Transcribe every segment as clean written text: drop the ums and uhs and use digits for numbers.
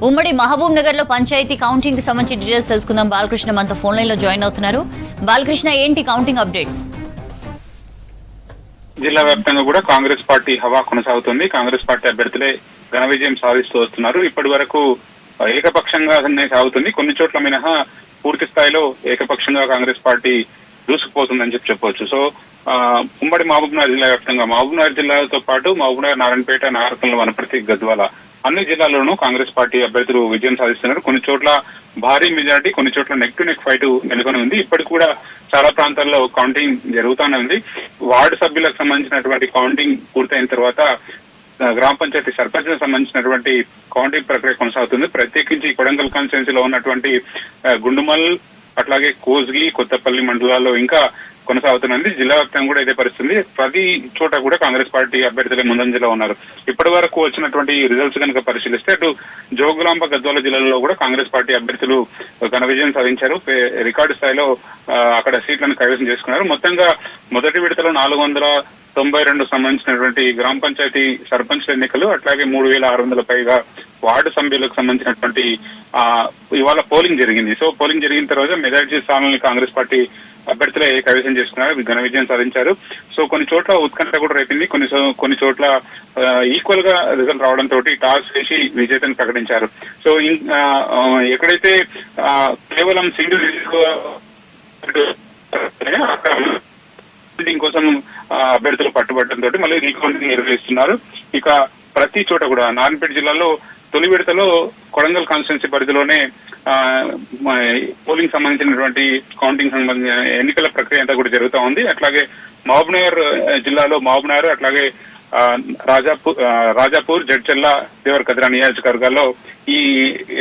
ఉమ్మడి మహబూబ్ నగర్ లో పంచాయతీ కౌంటింగ్ కి సంబంధించి డీటెయిల్స్ తెలుసుకుందాం. బాలకృష్ణ మనతో ఫోన్ లైన్ లో జాయిన్ అవుతున్నారు. బాలకృష్ణ, ఏంటి కౌంటింగ్ అప్డేట్స్? జిల్లా వ్యాప్తంగా కూడా కాంగ్రెస్ పార్టీ హవా కొనసాగుతుంది. కాంగ్రెస్ పార్టీ అభ్యర్థులే ఘన విజయం సాధిస్తూ వస్తున్నారు. ఇప్పటి వరకు ఏకపక్షంగానే సాగుతుంది. కొన్ని చోట్ల మినహా పూర్తి స్థాయిలో ఏకపక్షంగా కాంగ్రెస్ పార్టీ దూసుకుపోతుందని చెప్పవచ్చు. సో ఉమ్మడి మహబూబ్నగర్ జిల్లా వ్యాప్తంగా మహబూబ్నగర్ జిల్లాతో పాటు మహబూబ్నగర్, నారాయణపేట, నాగర్కర్నూల్, వనపర్తి, గద్వాల అన్ని జిల్లాల్లోనూ కాంగ్రెస్ పార్టీ అభ్యర్థులు విజయం సాధిస్తున్నారు. కొన్ని చోట్ల భారీ మెజారిటీ, కొన్ని చోట్ల నెక్ టు నెక్ ఫైట్ నెలకొని ఉంది. ఇప్పటికి కూడా చాలా ప్రాంతాల్లో కౌంటింగ్ జరుగుతూనే ఉంది. వార్డు సభ్యులకు సంబంధించినటువంటి కౌంటింగ్ పూర్తయిన తర్వాత గ్రామ పంచాయతీ సర్పంచ్ సంబంధించినటువంటి కౌంటింగ్ ప్రక్రియ కొనసాగుతుంది. ప్రత్యేకించి కొడంగల్ కాన్స్టిట్యున్సీలో ఉన్నటువంటి గుండుమల్, అట్లాగే కోజ్గి, కొత్తపల్లి మండలాల్లో ఇంకా కొనసాగుతున్నది. జిల్లా వ్యాప్తంగా కూడా ఇదే పరిస్థితి. ప్రతి చోట కూడా కాంగ్రెస్ పార్టీ అభ్యర్థులే ముందంజలో ఉన్నారు. ఇప్పటి వరకు వచ్చినటువంటి రిజల్ట్స్ కనుక పరిశీలిస్తే అటు జోగులాంబ, గద్వాల జిల్లాల్లో కూడా కాంగ్రెస్ పార్టీ అభ్యర్థులు ఘన విజయం సాధించారు. రికార్డు స్థాయిలో అక్కడ సీట్లను కైవసం చేసుకున్నారు. మొత్తంగా మొదటి విడతలో 492 సంబంధించినటువంటి గ్రామ పంచాయతీ సర్పంచ్ల ఎన్నికలు, అట్లాగే 3600 పైగా వార్డు సభ్యులకు సంబంధించినటువంటి ఇవాళ పోలింగ్ జరిగింది. సో పోలింగ్ జరిగిన తర్వాత మెజారిటీ స్థానాలను కాంగ్రెస్ పార్టీ అభ్యర్థులే కైవసం చేసుకున్నారు, ఘన విజయం సాధించారు. సో కొన్ని చోట్ల ఉత్కంఠ కూడా రేపింది. కొన్ని చోట్ల ఈక్వల్ గా రిజల్ట్ రావడంతో టాస్ వేసి విజేతను ప్రకటించారు. సో ఎక్కడైతే కేవలం సింగిల్ కోసం అభ్యర్థులు పట్టుబట్టడంతో మళ్ళీ రీకౌంటింగ్ నిర్వహిస్తున్నారు. ఇక ప్రతి చోట కూడా నారాయణపేట జిల్లాలో తొలి విడతలో కొడంగల్ కాన్స్టిట్యున్సీ పరిధిలోనే పోలింగ్ సంబంధించినటువంటి కౌంటింగ్ సంబంధించిన ఎన్నికల ప్రక్రియ అంతా కూడా జరుగుతూ ఉంది. అట్లాగే మహబూబ్నగర్ జిల్లాలో మహబూబ్నగర్, అట్లాగే రాజాపూర్, జడ్చర్ల, దేవరకద్ర నియోజకవర్గాల్లో ఈ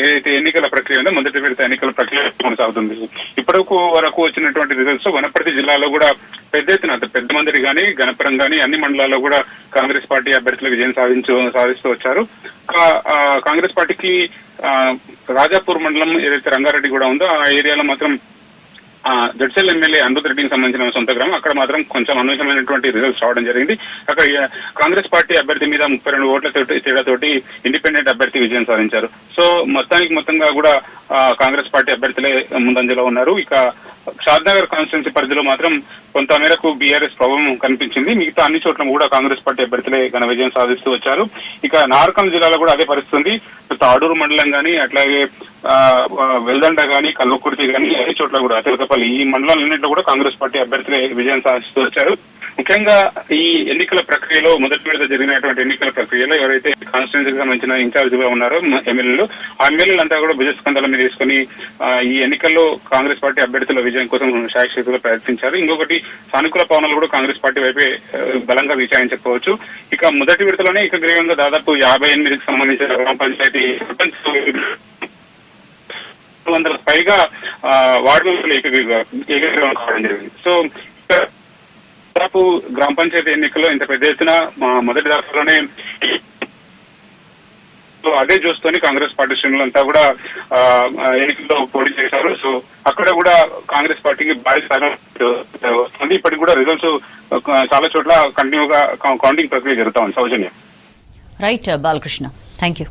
ఏదైతే ఎన్నికల ప్రక్రియ ఉందో మొదటి విడత ఎన్నికల ప్రక్రియ కొనసాగుతుంది. ఇప్పటి వరకు వచ్చినటువంటి రిజల్ట్స్ వనపర్తి జిల్లాలో కూడా పెద్ద ఎత్తున పెద్ద మందిరి కానీ, గణపురం కానీ అన్ని మండలాల్లో కూడా కాంగ్రెస్ పార్టీ అభ్యర్థులు విజయం సాధిస్తూ వచ్చారు. కాంగ్రెస్ పార్టీకి రాజాపూర్ మండలం ఏదైతే రంగారెడ్డి కూడా ఉందో ఆ ఏరియాలో మాత్రం జడ్చల్ ఎమ్మెల్యే అమృత్ రెడ్డికి సంబంధించిన సొంత గ్రామం, అక్కడ మాత్రం కొంచెం అనూహ్యమైనటువంటి రిజల్ట్స్ రావడం జరిగింది. అక్కడ కాంగ్రెస్ పార్టీ అభ్యర్థి మీద 32 ఓట్ల తేడాతోటి ఇండిపెండెంట్ అభ్యర్థి విజయం సాధించారు. సో మొత్తంగా కూడా కాంగ్రెస్ పార్టీ అభ్యర్థులే ముందంజలో ఉన్నారు. ఇక షాద్నగర్ కాన్స్టిట్యున్సీ పరిధిలో మాత్రం కొంత మేరకు బీఆర్ఎస్ ప్రభావం కనిపించింది. మిగతా అన్ని చోట్ల కూడా కాంగ్రెస్ పార్టీ అభ్యర్థులే ఘన విజయం సాధిస్తూ వచ్చారు. ఇక నార్కల్ జిల్లాలో కూడా అదే పరిస్థితి. తాడూరు మండలం కానీ, అట్లాగే వెల్దండ కానీ, కల్వకుర్తి కానీ అన్ని చోట్ల కూడా తిరుపతి ఈ మండలాలన్నింటిలో కూడా కాంగ్రెస్ పార్టీ అభ్యర్థులే విజయం సాధిస్తూ వచ్చారు. ముఖ్యంగా ఈ ఎన్నికల ప్రక్రియలో మొదటి విడత జరిగినటువంటి ఎన్నికల ప్రక్రియలో ఎవరైతే కాన్స్టిట్యున్సీకి సంబంధించిన ఇన్ఛార్జిగా ఉన్నారో ఎమ్మెల్యేలు, ఆ ఎమ్మెల్యేలంతా కూడా భుజస్కంధాల మీద తీసుకుని ఈ ఎన్నికల్లో కాంగ్రెస్ పార్టీ అభ్యర్థుల విజయం కోసం శాయశక్తిగా ప్రయత్నించారు. ఇంకొకటి సానుకూల పవనాలు కూడా కాంగ్రెస్ పార్టీ వైపే బలంగా వీచాయని చెప్పవచ్చు. ఇక మొదటి విడతలోనే ఏకగ్రీవంగా దాదాపు 58కి సంబంధించిన గ్రామ పంచాయతీ సర్పంచ్ 200 పైగా వార్డు మెంబర్లు ఏకగ్రీవం కావడం జరిగింది. సో దాదాపు గ్రామ పంచాయతీ ఎన్నికల్లో ఇంత పెద్ద ఎత్తున మొదటి దశలోనే అదే చూసుకొని కాంగ్రెస్ పార్టీ శ్రేణులంతా కూడా ఎన్నికల్లో పోటీ చేశారు. సో అక్కడ కూడా కాంగ్రెస్ పార్టీకి భారీ స్థానం వస్తుంది. ఇప్పటికి కూడా రిజల్ట్స్ చాలా చోట్ల కంటిన్యూగా కౌంటింగ్ ప్రక్రియ జరుగుతా ఉంది. Soujanya. Right Balakrishna, thank you.